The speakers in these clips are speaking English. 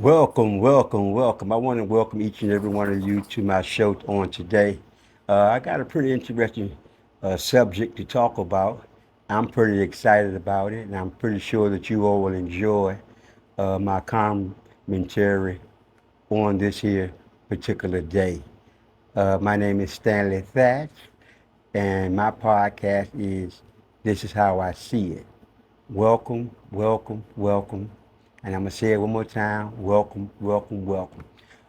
Welcome, welcome, welcome. I want to welcome each and every one of you to my show on today. I got a pretty interesting subject to talk about. I'm pretty excited about it, and I'm pretty sure that you all will enjoy my commentary on this here particular day. My name is Stanley Thatch, and my podcast is This Is How I See It. Welcome, welcome, welcome. And I'm going to say it one more time. Welcome, welcome, welcome.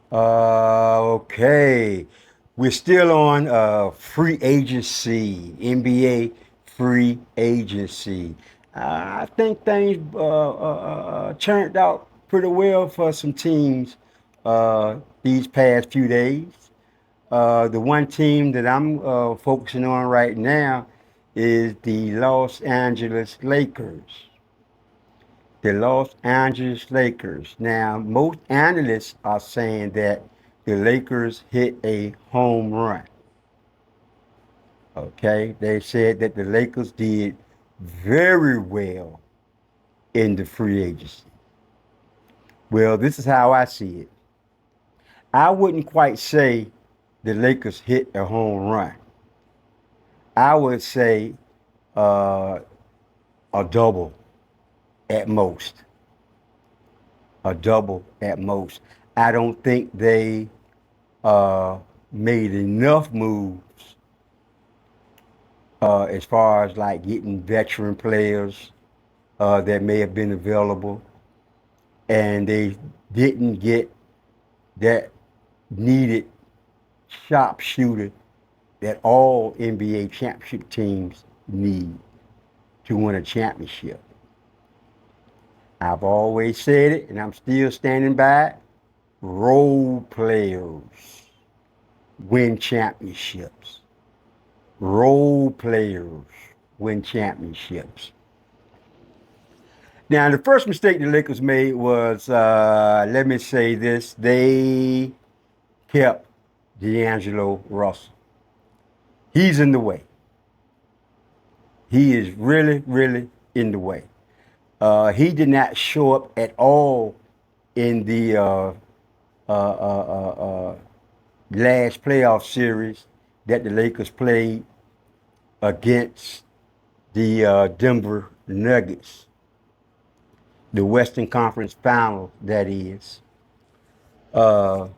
Okay. We're still on free agency, NBA free agency. I think things turned out pretty well for some teams these past few days. The one team that I'm focusing on right now is the Los Angeles Lakers. The Los Angeles Lakers. Now, most analysts are saying that the Lakers hit a home run. Okay, they said that the Lakers did very well in the free agency. Well, this is how I see it. I wouldn't quite say the Lakers hit a home run. I would say uh, a double at most. A double at most. I don't think they uh, made enough moves as far as like getting veteran players that may have been available, and they didn't get that needed sharpshooter that all NBA championship teams need to win a championship. I've always said it, and I'm still standing by it. Role players win championships. Role players win championships. Now, the first mistake the Lakers made was, let me say this, they kept D'Angelo Russell. He's in the way. He is really, really in the way. He did not show up at all in the last playoff series that the Lakers played against the Denver Nuggets, the Western Conference Final, that is. No,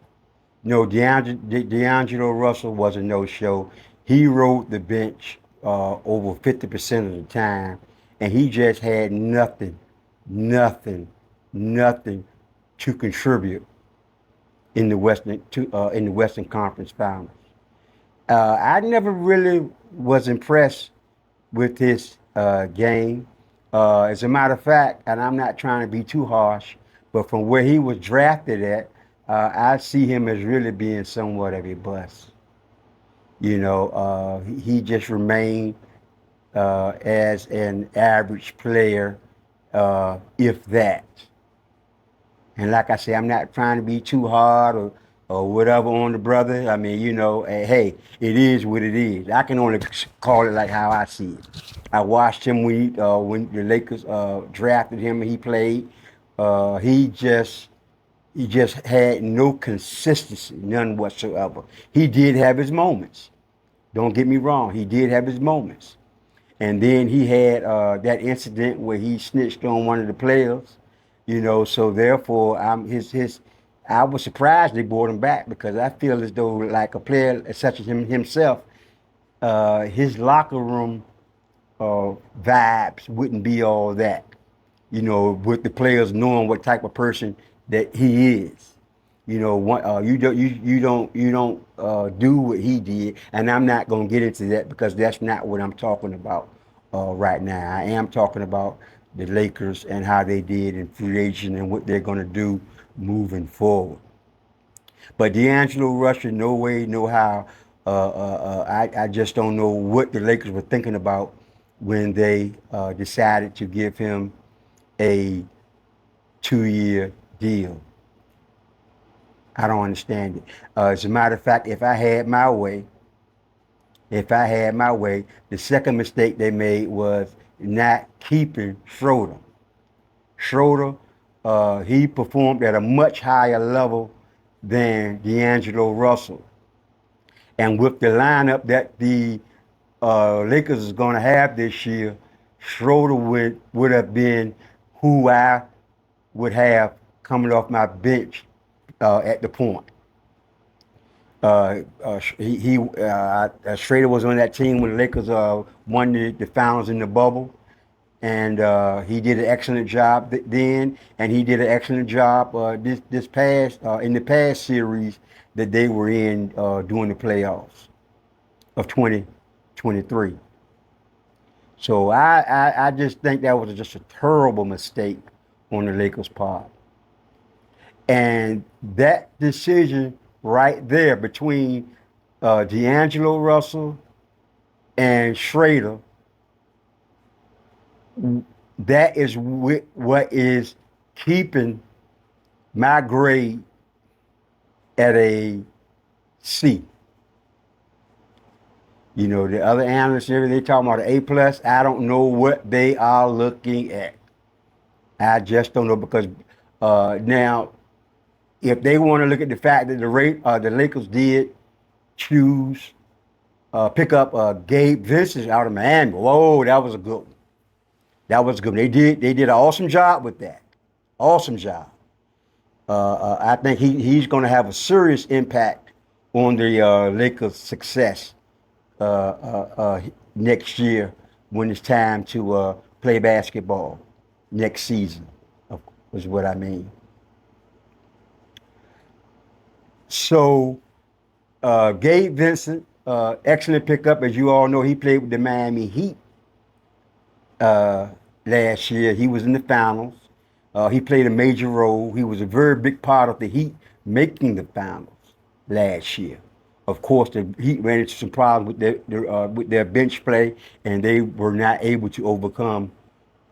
D'Angelo Russell was a no-show. He rode the bench over 50% of the time, and he just had nothing, nothing to contribute in the Western Conference Finals. I never really was impressed with his game. As a matter of fact, and I'm not trying to be too harsh, but from where he was drafted at, I see him as really being somewhat of a bust. He just remained as an average player, if that. And like I say, I'm not trying to be too hard or whatever on the brother. I mean, hey, it is what it is. I can only call it like how I see it. I watched him when the Lakers drafted him and he played. He just had no consistency, none whatsoever. He did have his moments. Don't get me wrong. He did have his moments. And then he had that incident where he snitched on one of the players, so therefore I was surprised they brought him back because I feel as though like a player such as himself, his locker room vibes wouldn't be all that, with the players knowing what type of person that he is. You don't do what he did, and I'm not gonna get into that because that's not what I'm talking about right now. I am talking about the Lakers and how they did in free agent and what they're gonna do moving forward. But D'Angelo Russell, no way, no how. I just don't know what the Lakers were thinking about when they decided to give him a 2-year deal. I don't understand it. As a matter of fact, if I had my way, the second mistake they made was not keeping Schroeder. Schroeder he performed at a much higher level than D'Angelo Russell. And with the lineup that the Lakers is going to have this year, Schroeder would have been who I would have coming off my bench at the point. Schrader was on that team when the Lakers won the finals in the bubble, and he did an excellent job then, and he did an excellent job this past in the past series that they were in during the playoffs of 2023. So I just think that was just a terrible mistake on the Lakers' part. And that decision right there between D'Angelo Russell and Schrader, that is what is keeping my grade at a C. You know, the other analysts, they talking about an A plus. I don't know what they are looking at. I just don't know because now, if they want to look at the fact that the Lakers did choose pick up Gabe Vincent out of Miami. Whoa, that was a good one. That was good. They did an awesome job with that. Awesome job. I think he's going to have a serious impact on the Lakers' success next year when it's time to play basketball next season, is what I mean. So Gabe Vincent, excellent pickup. As you all know, he played with the Miami Heat last year. He was in the finals. He played a major role. He was a very big part of the Heat making the finals last year. Of course, the Heat ran into some problems with their bench play, and they were not able to overcome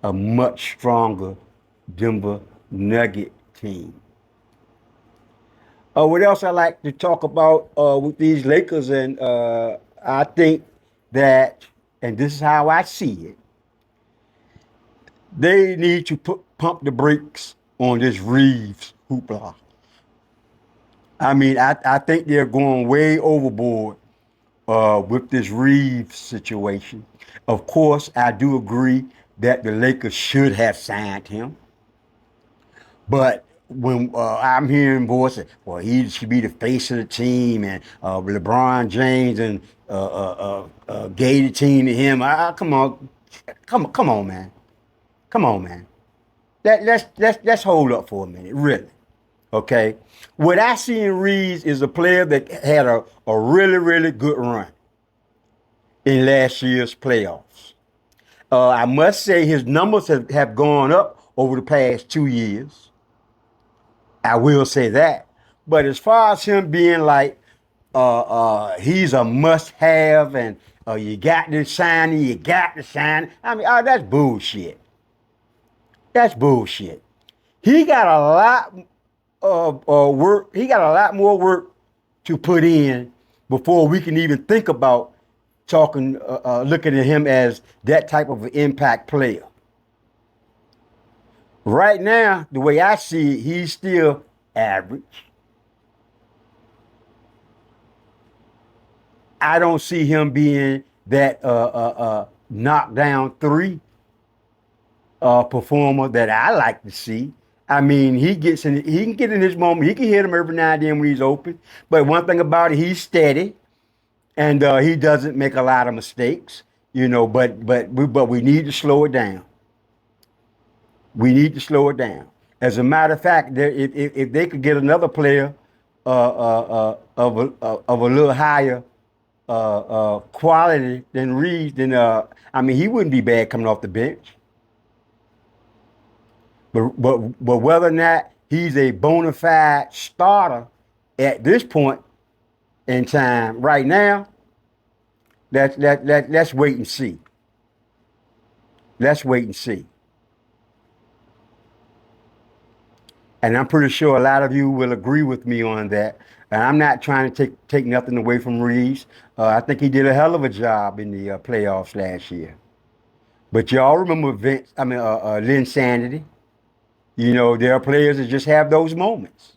a much stronger Denver Nugget team. What else I like to talk about with these Lakers, and I think that, and this is how I see it, they need to pump the brakes on this Reeves hoopla. I mean, I think they're going way overboard with this Reeves situation. Of course, I do agree that the Lakers should have signed him. But when I'm hearing voices, well, he should be the face of the team, and LeBron James and gave the team to him. Come on, man. Come on, man. Let's hold up for a minute, really. Okay, what I see in Reeves is a player that had a really, really good run in last year's playoffs. I must say his numbers have gone up over the past 2 years. I will say that. But as far as him being like, he's a must-have, and you got to sign him, you got to sign him. I mean, that's bullshit. That's bullshit. He got a lot work. He got a lot more work to put in before we can even think about looking at him as that type of an impact player. Right now, the way I see it, he's still average. I don't see him being that knockdown three performer that I like to see. I mean, he can get in his moment. He can hit him every now and then when he's open. But one thing about it, he's steady, and he doesn't make a lot of mistakes. You know, but we need to slow it down. We need to slow it down. As a matter of fact, if they could get another player of a little higher quality than Reeves, then I mean, he wouldn't be bad coming off the bench. But whether or not he's a bona fide starter at this point in time, right now, let's wait and see. Let's wait and see. And I'm pretty sure a lot of you will agree with me on that. And I'm not trying to take nothing away from Reeves. I think he did a hell of a job in the playoffs last year. But y'all remember Linsanity. You know, there are players that just have those moments.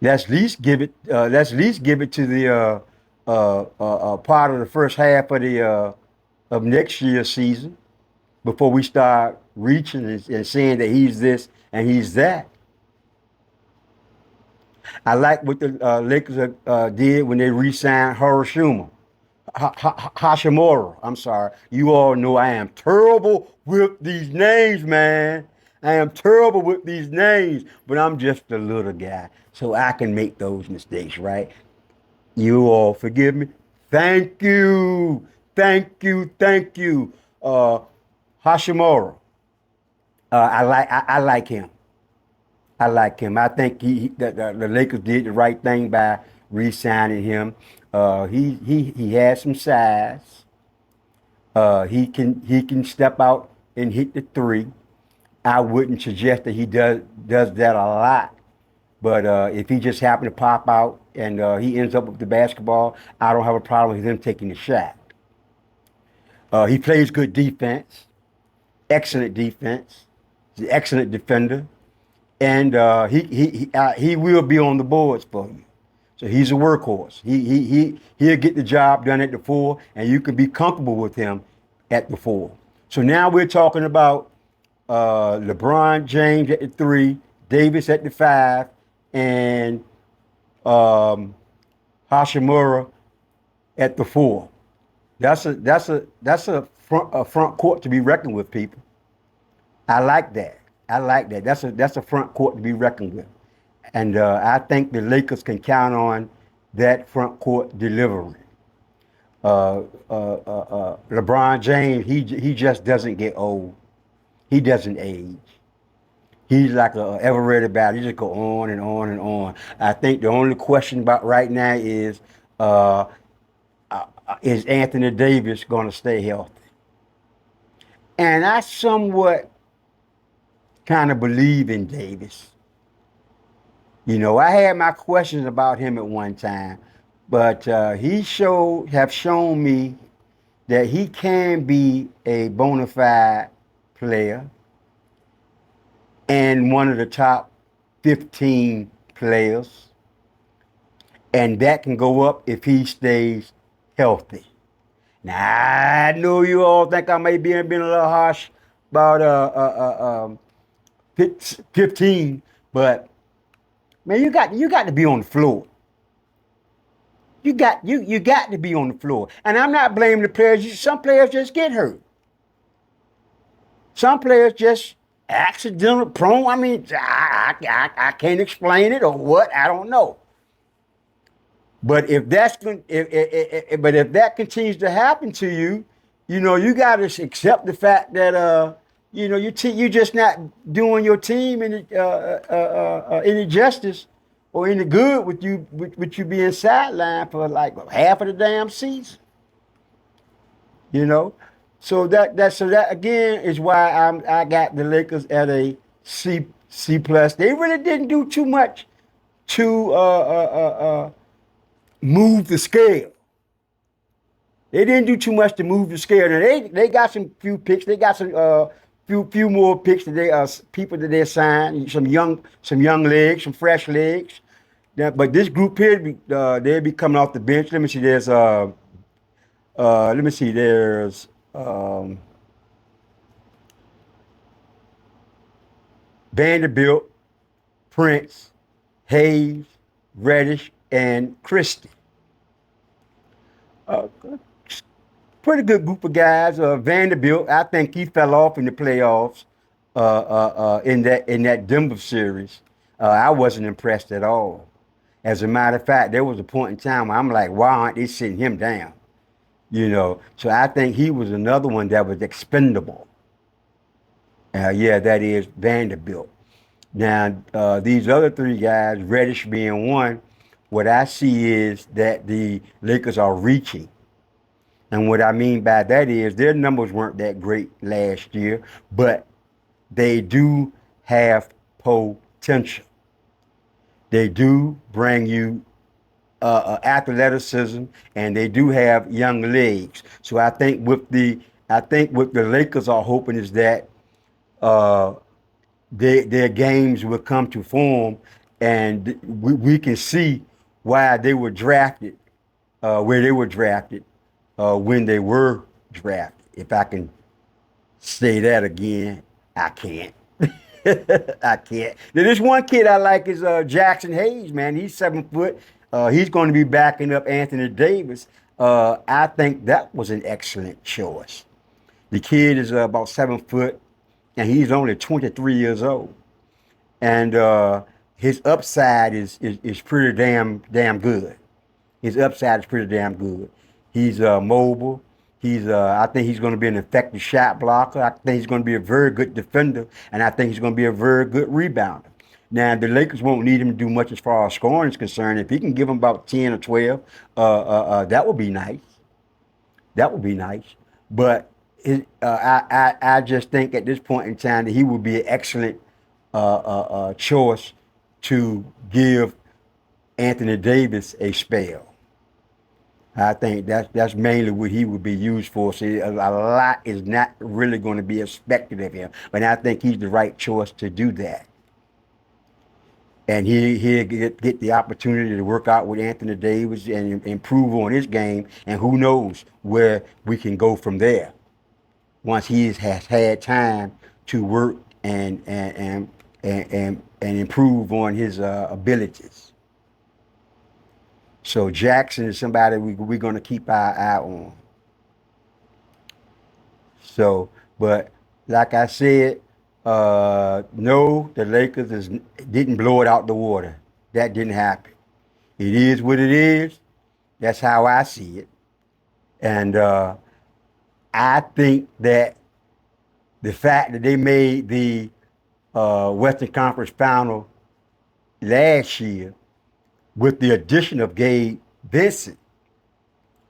Let's at least give it. Let's at least give it to the part of the first half of the of next year's season before we start reaching and saying that he's this and he's that. I like what the Lakers did when they re-signed Hiroshima. Hashimura. I'm sorry. You all know I am terrible with these names, man. I am terrible with these names, but I'm just a little guy, so I can make those mistakes, right? You all forgive me. Thank you. Thank you. Thank you. Hashimura. I like him. I like him. I think the Lakers did the right thing by re-signing him. He has some size. He can step out and hit the three. I wouldn't suggest that he does that a lot, but if he just happened to pop out and he ends up with the basketball, I don't have a problem with him taking the shot. He plays good defense, excellent defense. He's an excellent defender, and he will be on the boards for you. So he's a workhorse. He'll get the job done at the four, and you can be comfortable with him at the four. So now we're talking about LeBron James at the three, Davis at the five, and Hashimura at the four. That's a front court to be reckoned with, people. I like that. I like that. That's a front court to be reckoned with, and I think the Lakers can count on that front court delivering. LeBron James, he just doesn't get old. He doesn't age. He's like a ever ready battle. He just go on and on and on. I think the only question about right now uh, is Anthony Davis going to stay healthy? And I somewhat kind of believe in Davis. You know, I had my questions about him at one time, but have shown me that he can be a bona fide player and one of the top 15 players, and that can go up if he stays healthy. Now I know you all think I may be being a little harsh about 15, but man, you got to be on the floor. You got to be on the floor, and I'm not blaming the players. Some players just get hurt. Some players just accidental prone. I mean, I can't explain it or what. I don't know. But if if that continues to happen to you, you know, you got to accept the fact that you know, you just not doing your team any justice or any good with you being sidelined for like half of the damn season. You know, so that again is why I got the Lakers at a C plus. They really didn't do too much to move the scale. They didn't do too much to move the scale. Now they got some few picks. They got some few more picks that they people that they signed. Some young legs, some fresh legs. Now, but this group here, they'll be coming off the bench. Let me see. There's Vanderbilt, Prince, Hayes, Reddish, and Christie. Uh, Pretty good group of guys. Vanderbilt, I think he fell off in the playoffs in that Denver series. I wasn't impressed at all. As a matter of fact, there was a point in time where I'm like, why aren't they sitting him down? You know, so I think he was another one that was expendable. Yeah, that is Vanderbilt. Now, these other three guys, Reddish being one, what I see is that the Lakers are reaching. And what I mean by that is their numbers weren't that great last year, but they do have potential. They do bring you athleticism, and they do have young legs. So I think with the I think what the Lakers are hoping is that uh, their games will come to form, and we can see why they were drafted, where they were drafted, when they were drafted. If I can say that again, I can't. I can't. Now, this one kid I like is Jackson Hayes, man. He's 7 foot. He's going to be backing up Anthony Davis. I think that was an excellent choice. The kid is about 7 foot, and he's only 23 years old. And his upside is pretty damn good. His upside is pretty damn good. He's mobile. I think he's going to be an effective shot blocker. I think he's going to be a very good defender, and I think he's going to be a very good rebounder. Now the Lakers won't need him to do much as far as scoring is concerned. If he can give them about 10 or 12, that would be nice. That would be nice. But I just think at this point in time that he would be an excellent choice to give Anthony Davis a spell. I think that's mainly what he would be used for. See, a lot is not really going to be expected of him, but I think he's the right choice to do that. And he'll get the opportunity to work out with Anthony Davis and improve on his game, and who knows where we can go from there once he has had time to work and improve on his abilities. So Jackson is somebody we're going to keep our eye on. So, but like I said, no, the Lakers didn't blow it out the water. That didn't happen. It is what it is. That's how I see it. And I think that the fact that they made the Western Conference Final last year with the addition of Gabe Vincent,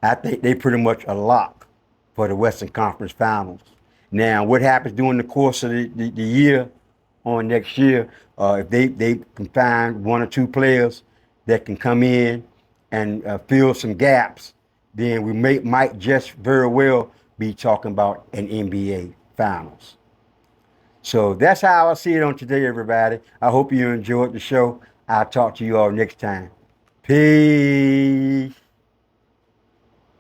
I think they pretty much a lock for the Western Conference Finals. Now, what happens during the course of the year on next year, if they can find one or two players that can come in and fill some gaps, then we might just very well be talking about an NBA Finals. So that's how I see it on today, everybody. I hope you enjoyed the show. I'll talk to you all next time. Peace.